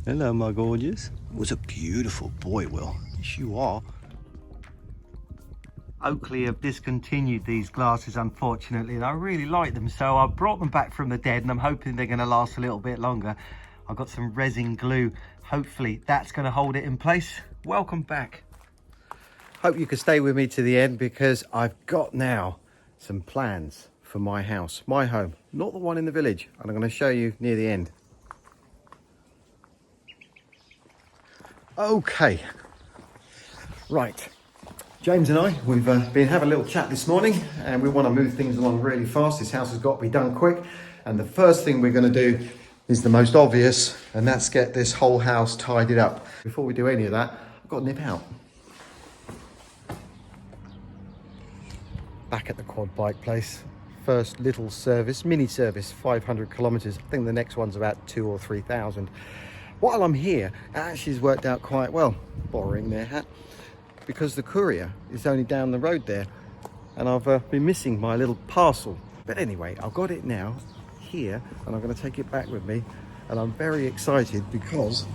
Hello, my gorgeous. Was a beautiful boy, Will. Yes, you are. Oakley have discontinued these glasses, unfortunately, and I really like them, so I brought them back from the dead, and I'm hoping they're going to last a little bit longer. I've got some resin glue. Hopefully that's going to hold it in place. Welcome back. Hope you can stay with me to the end, because I've got now some plans for my house, my home, not the one in the village, and I'm going to show you near the end. Okay, right, James and I, we've been having a little chat this morning, and we want to move things along really fast. This house has got to be done quick, and the first thing we're going to do is the most obvious, and that's get this whole house tidied up. Before we do any of that, I've got to nip out. Back at the quad bike place, first little service, mini service, 500 kilometers. I think the next one's about 2,000 or 3,000. While I'm here, it actually has worked out quite well, borrowing their hat, because the courier is only down the road there, and I've been missing my little parcel. But anyway, I've got it now here, and I'm going to take it back with me, and I'm very excited because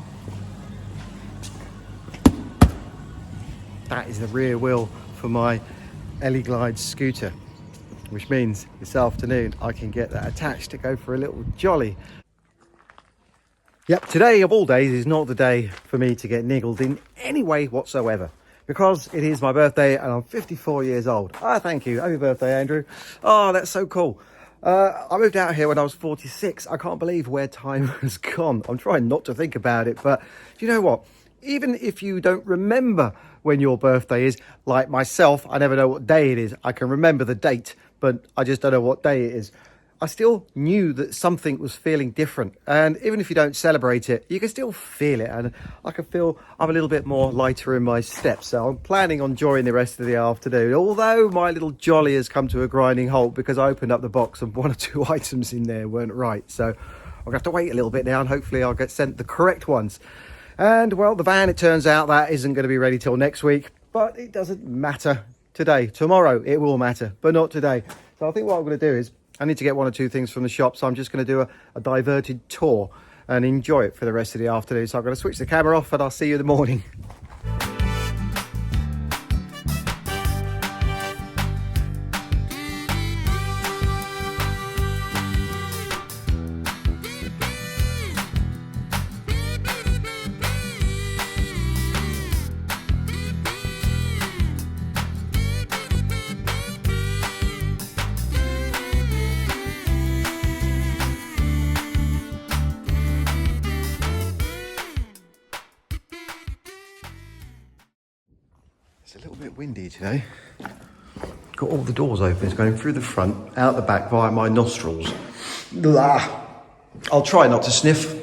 that is the rear wheel for my Ellie Glide scooter, which means this afternoon I can get that attached to go for a little jolly. Yep, today of all days is not the day for me to get niggled in any way whatsoever, because it is my birthday and I'm 54 years old. Ah, thank you. Happy birthday, Andrew. Oh, that's so cool. I moved out here when I was 46. I can't believe where time has gone. I'm trying not to think about it, but do you know what? Even if you don't remember when your birthday is, like myself, I never know what day it is. I can remember the date, but I just don't know what day it is. I still knew that something was feeling different, and even if you don't celebrate it, you can still feel it, and I can feel I'm a little bit more lighter in my steps. So I'm planning on enjoying the rest of the afternoon, although my little jolly has come to a grinding halt because I opened up the box and one or two items in there weren't right. So I'm gonna have to wait a little bit now, and hopefully I'll get sent the correct ones. And well, the van, it turns out, that isn't going to be ready till next week, but it doesn't matter today. Tomorrow it will matter, but not today. So I think what I'm going to do is I need to get one or two things from the shop, so I'm just going to do a diverted tour and enjoy it for the rest of the afternoon. So I'm going to switch the camera off, and I'll see you in the morning. It's a little bit windy today. Got all the doors open. It's going through the front, out the back via my nostrils. Blah. I'll try not to sniff.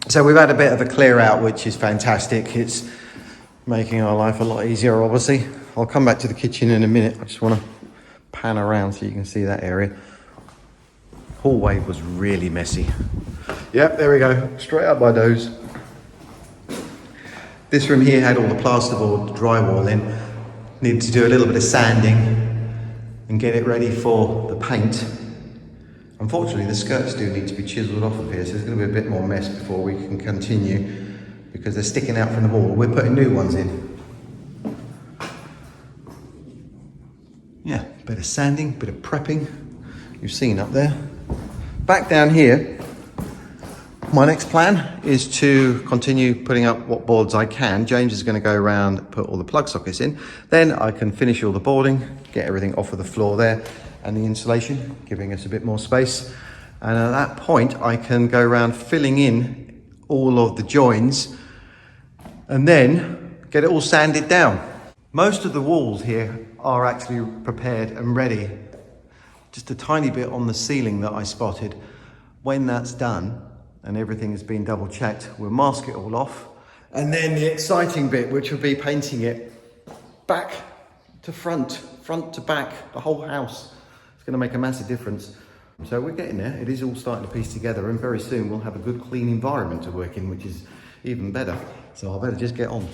So we've had a bit of a clear out, which is fantastic. It's making our life a lot easier, obviously. I'll come back to the kitchen in a minute. I just want to pan around so you can see that area. Hallway was really messy. Yep, there we go. Straight up my nose. This room here had all the plasterboard drywall in. Needed to do a little bit of sanding and get it ready for the paint. Unfortunately, the skirts do need to be chiselled off of here, so there's going to be a bit more mess before we can continue, because they're sticking out from the wall. We're putting new ones in. Yeah, bit of sanding, bit of prepping. You've seen up there. Back down here, my next plan is to continue putting up what boards I can. James is going to go around, put all the plug sockets in. Then I can finish all the boarding, get everything off of the floor there, and the insulation, giving us a bit more space. And at that point, I can go around filling in all of the joins and then get it all sanded down. Most of the walls here are actually prepared and ready. Just a tiny bit on the ceiling that I spotted. When that's done, and everything has been double checked, we'll mask it all off. And then the exciting bit, which will be painting it back to front, front to back, the whole house. It's going to make a massive difference. So we're getting there. It is all starting to piece together, and very soon we'll have a good clean environment to work in, which is even better. So I better just get on.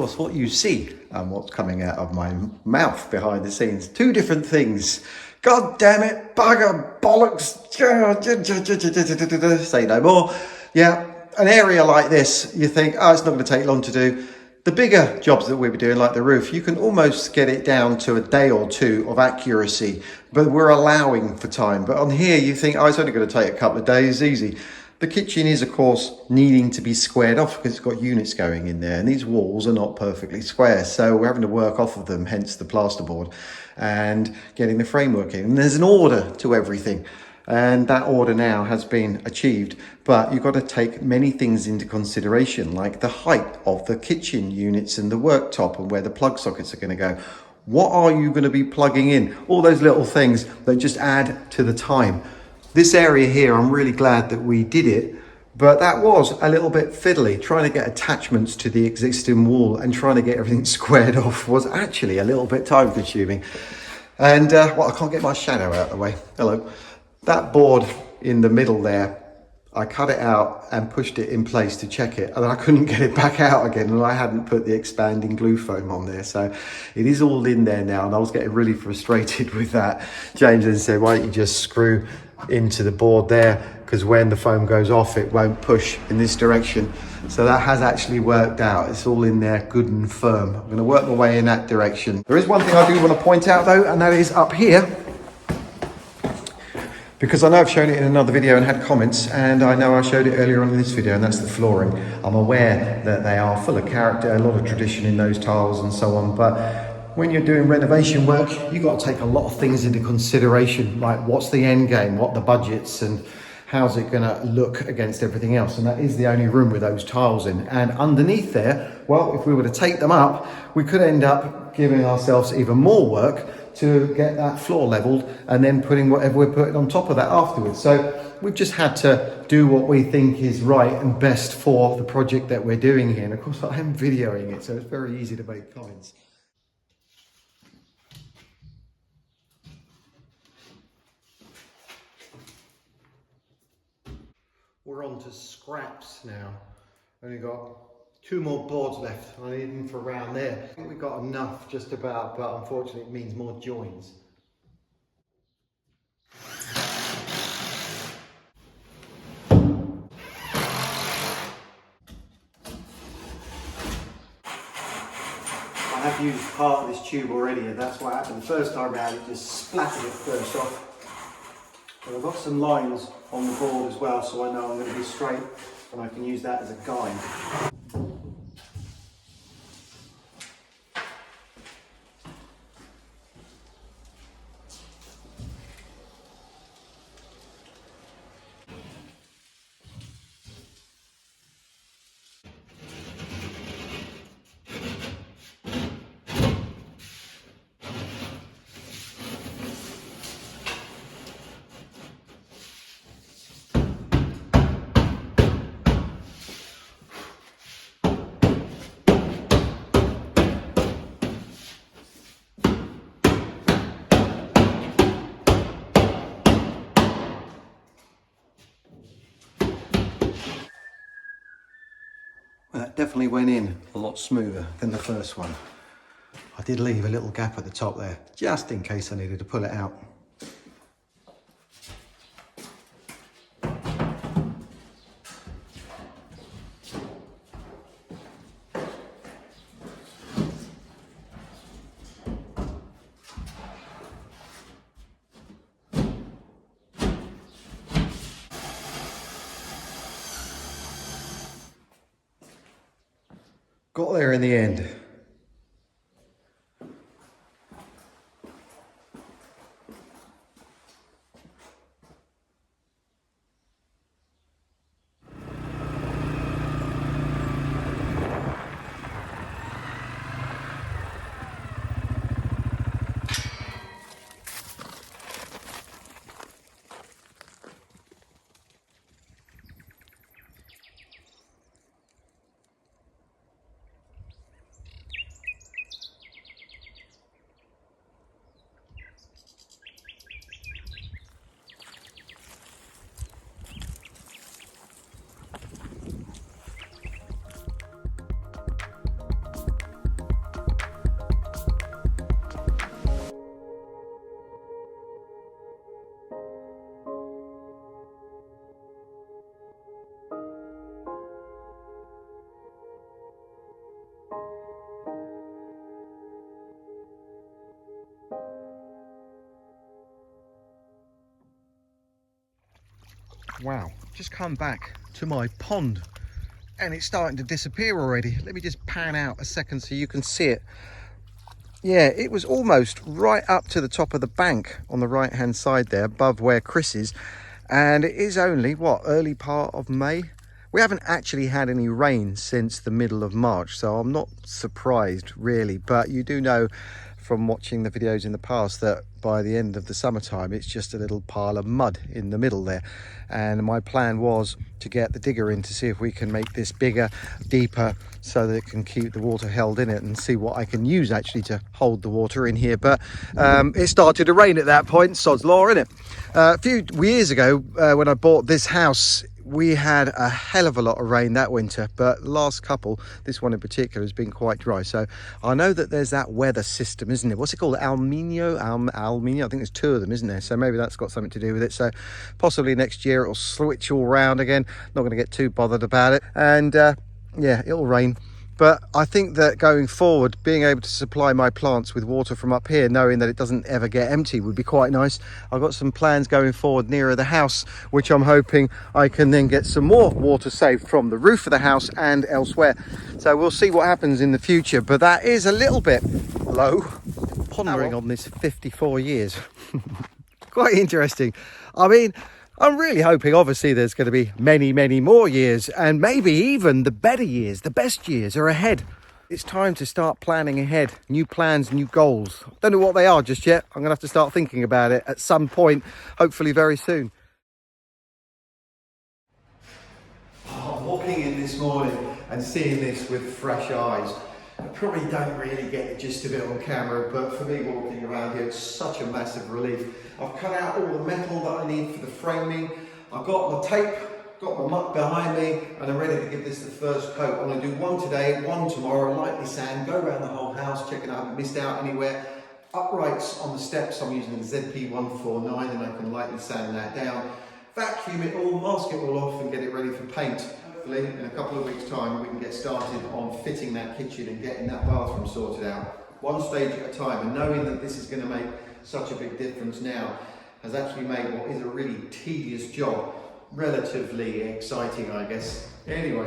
course, what you see and what's coming out of my mouth behind the scenes. Two different things. God damn it, bugger, bollocks, say no more. Yeah, an area like this, you think, oh, it's not going to take long to do. The bigger jobs that we'll be doing, like the roof, you can almost get it down to a day or two of accuracy, but we're allowing for time. But on here, you think, oh, it's only going to take a couple of days, easy. The kitchen is, of course, needing to be squared off because it's got units going in there, and these walls are not perfectly square, so we're having to work off of them, hence the plasterboard, and getting the framework in. And there's an order to everything, and that order now has been achieved, but you've got to take many things into consideration, like the height of the kitchen units and the worktop and where the plug sockets are going to go. What are you going to be plugging in? All those little things that just add to the time. This area here, I'm really glad that we did it, but that was a little bit fiddly. Trying to get attachments to the existing wall and trying to get everything squared off was actually a little bit time consuming. And, well, I can't get my shadow out of the way. Hello. That board in the middle there, I cut it out and pushed it in place to check it, and I couldn't get it back out again, and I hadn't put the expanding glue foam on there. So it is all in there now, and I was getting really frustrated with that. James then said, why don't you just screw into the board there, because when the foam goes off it won't push in this direction. So that has actually worked out. It's all in there good and firm. I'm going to work my way in that direction. There is one thing I do want to point out though, and that is up here, because I know I've shown it in another video and had comments, and I know I showed it earlier on in this video, and that's the flooring. I'm aware that they are full of character, a lot of tradition in those tiles and so on, but when you're doing renovation work, you've got to take a lot of things into consideration, like what's the end game, what the budgets, and how's it going to look against everything else. And that is the only room with those tiles in. And underneath there, well, if we were to take them up, we could end up giving ourselves even more work to get that floor leveled and then putting whatever we're putting on top of that afterwards. So we've just had to do what we think is right and best for the project that we're doing here. And of course I am videoing it, so it's very easy to make comments. We're on to scraps now. Only got 2 more boards left. I need them for around there. I think we've got enough just about, but unfortunately it means more joins. I have used part of this tube already, and that's what happened the first time round. It just splattered it first off. But I've got some lines on the board as well, so I know I'm going to be straight, and I can use that as a guide. Well, that definitely went in a lot smoother than the first one. I did leave a little gap at the top there, just in case I needed to pull it out. Got there in the end. Wow, just come back to my pond and it's starting to disappear already. Let me just pan out a second so you can see it. Yeah, it was almost right up to the top of the bank on the right hand side there, above where Chris is. And it is only, what, early part of May? We haven't actually had any rain since the middle of March, so I'm not surprised really. But you do know from watching the videos in the past that by the end of the summertime it's just a little pile of mud in the middle there. And my plan was to get the digger in to see if we can make this bigger, deeper, so that it can keep the water held in it, and see what I can use actually to hold the water in here. But it started to rain at that point, sod's law, innit? A few years ago when I bought this house, we had a hell of a lot of rain that winter, but last couple, this one in particular, has been quite dry. So I know that there's that weather system, isn't it? What's it called? El Nino? I think there's two of them, isn't there? So maybe that's got something to do with it. So possibly next year it'll switch all round again. Not going to get too bothered about it. And yeah, it'll rain. But I think that going forward, being able to supply my plants with water from up here, knowing that it doesn't ever get empty, would be quite nice. I've got some plans going forward nearer the house, which I'm hoping I can then get some more water saved from the roof of the house and elsewhere. So we'll see what happens in the future. But that is a little bit low. Pondering on this 54 years. Quite interesting. I mean, I'm really hoping, obviously, there's going to be many, many more years, and maybe even the better years, the best years are ahead. It's time to start planning ahead. New plans, new goals. Don't know what they are just yet. I'm going to have to start thinking about it at some point, hopefully very soon. I'm walking in this morning and seeing this with fresh eyes. I probably don't really get the gist of it on camera, but for me walking around here, it's such a massive relief. I've cut out all the metal that I need for the framing. I've got my tape, got my muck behind me, and I'm ready to give this the first coat. I'm going to do one today, one tomorrow, lightly sand, go around the whole house, checking I haven't missed out anywhere. Uprights on the steps, I'm using the ZP149, and I can lightly sand that down. Vacuum it all, mask it all off, and get it ready for paint. Hopefully in a couple of weeks' time we can get started on fitting that kitchen and getting that bathroom sorted out. One stage at a time, and knowing that this is going to make such a big difference now has actually made what is a really tedious job relatively exciting, I guess. Anyway.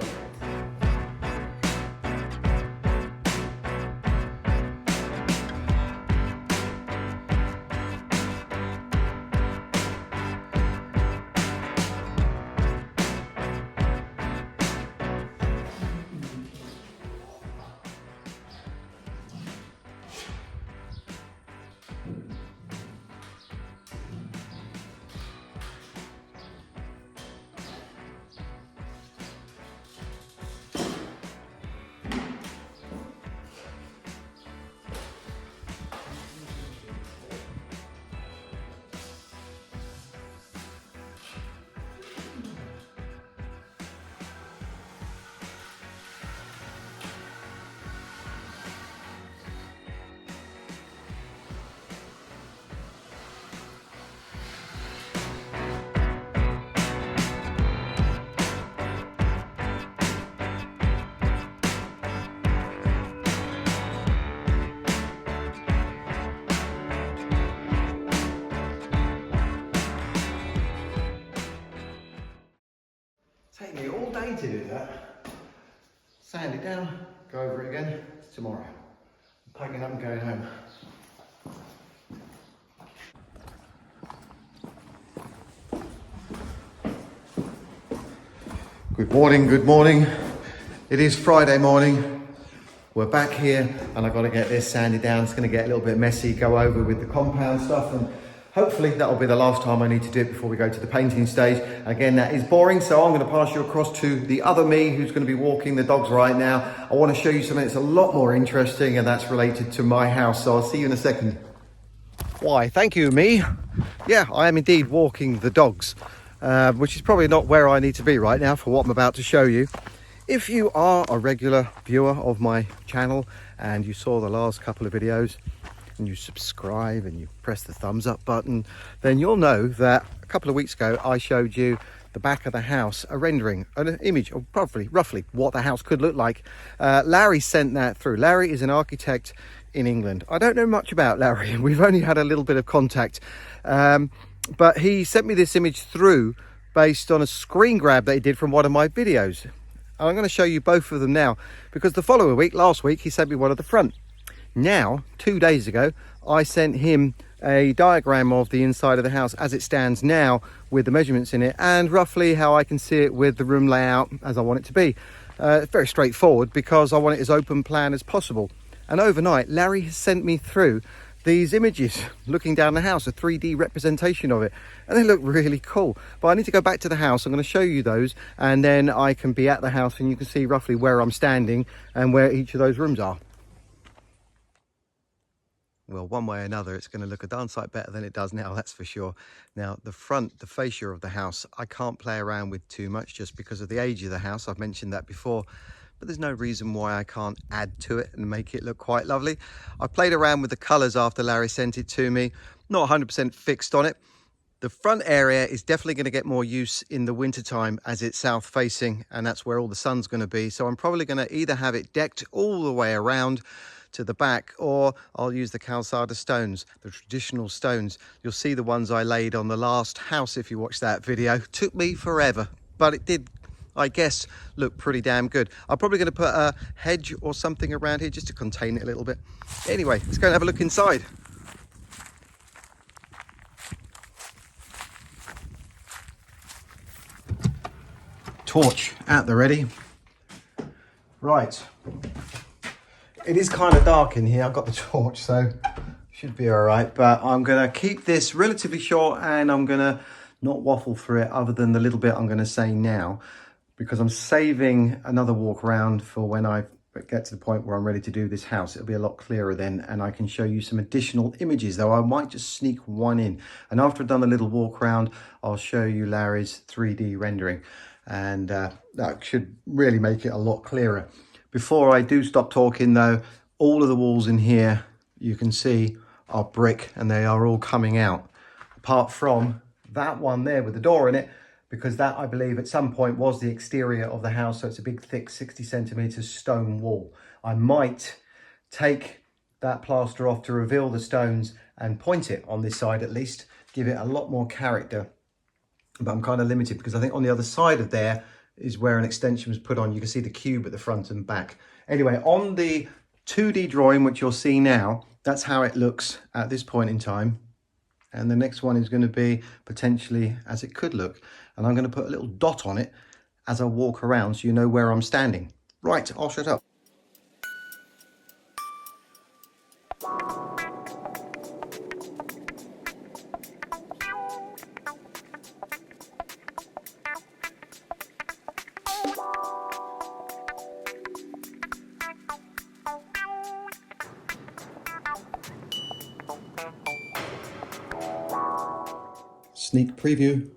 Take me all day to do that. Sand it down, go over it again. It's tomorrow. I'm packing up and going home. Good morning, good morning. It is Friday morning. We're back here and I've got to get this sanded down. It's going to get a little bit messy, go over with the compound stuff, and hopefully that'll be the last time I need to do it before we go to the painting stage. Again, that is boring, so I'm going to pass you across to the other me who's going to be walking the dogs right now. I want to show you something that's a lot more interesting, and that's related to my house, so I'll see you in a second. Why, thank you, me. Yeah, I am indeed walking the dogs, which is probably not where I need to be right now for what I'm about to show you. If you are a regular viewer of my channel and you saw the last couple of videos, and you subscribe and you press the thumbs up button, then you'll know that a couple of weeks ago I showed you the back of the house, a rendering, an image of roughly what the house could look like. Larry sent that through. Larry is an architect in England. I don't know much about Larry. We've only had a little bit of contact, but he sent me this image through based on a screen grab that he did from one of my videos. And I'm going to show you both of them now, because the following week, last week, he sent me one at the front. Now, 2 days ago, I sent him a diagram of the inside of the house as it stands now, with the measurements in it and roughly how I can see it with the room layout as I want it to be. It's very straightforward because I want it as open plan as possible. And overnight, Larry has sent me through these images looking down the house, a 3D representation of it, and they look really cool. But I need to go back to the house. I'm going to show you those, and then I can be at the house and you can see roughly where I'm standing and where each of those rooms are. Well, one way or another, it's going to look a darn sight better than it does now, that's for sure. Now, the front, the fascia of the house, I can't play around with too much just because of the age of the house. I've mentioned that before. But there's no reason why I can't add to it and make it look quite lovely. I played around with the colours after Larry sent it to me. Not 100% fixed on it. The front area is definitely going to get more use in the winter time as it's south facing, and that's where all the sun's going to be. So I'm probably going to either have it decked all the way around to the back, or I'll use the calçada stones, the traditional stones. You'll see the ones I laid on the last house if you watch that video. Took me forever, but it did, I guess, look pretty damn good. I'm probably going to put a hedge or something around here just to contain it a little bit. Anyway, let's go and have a look inside. Torch at the ready. Right. It is kind of dark in here. I've got the torch, so should be all right. But I'm going to keep this relatively short, and I'm going to not waffle through it other than the little bit I'm going to say now, because I'm saving another walk around for when I get to the point where I'm ready to do this house. It'll be a lot clearer then, and I can show you some additional images, though I might just sneak one in. And after I've done a little walk around, I'll show you Larry's 3D rendering, and that should really make it a lot clearer. Before I do stop talking though, all of the walls in here you can see are brick, and they are all coming out, apart from that one there with the door in it, because that, I believe, at some point was the exterior of the house. So it's a big, thick 60 centimeters stone wall. I might take that plaster off to reveal the stones and point it on this side, at least give it a lot more character. But I'm kind of limited because I think on the other side of there is where an extension was put on. You can see the cube at the front and back. Anyway, on the 2D drawing, which you'll see now, that's how it looks at this point in time. And the next one is going to be potentially as it could look. And I'm going to put a little dot on it as I walk around so you know where I'm standing. Right, I'll shut up. Sneak preview.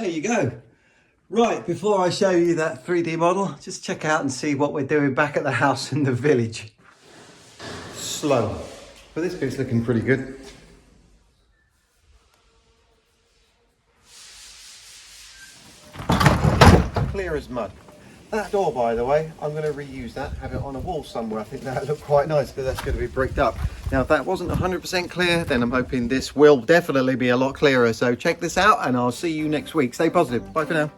There you go. Right, before I show you that 3D model, just check out and see what we're doing back at the house in the village. Slow, but this bit's looking pretty good. Clear as mud. That door, by the way, I'm going to reuse that, have it on a wall somewhere. I think that'll look quite nice because that's going to be bricked up. Now, if that wasn't 100% clear, then I'm hoping this will definitely be a lot clearer. So check this out and I'll see you next week. Stay positive. Bye for now.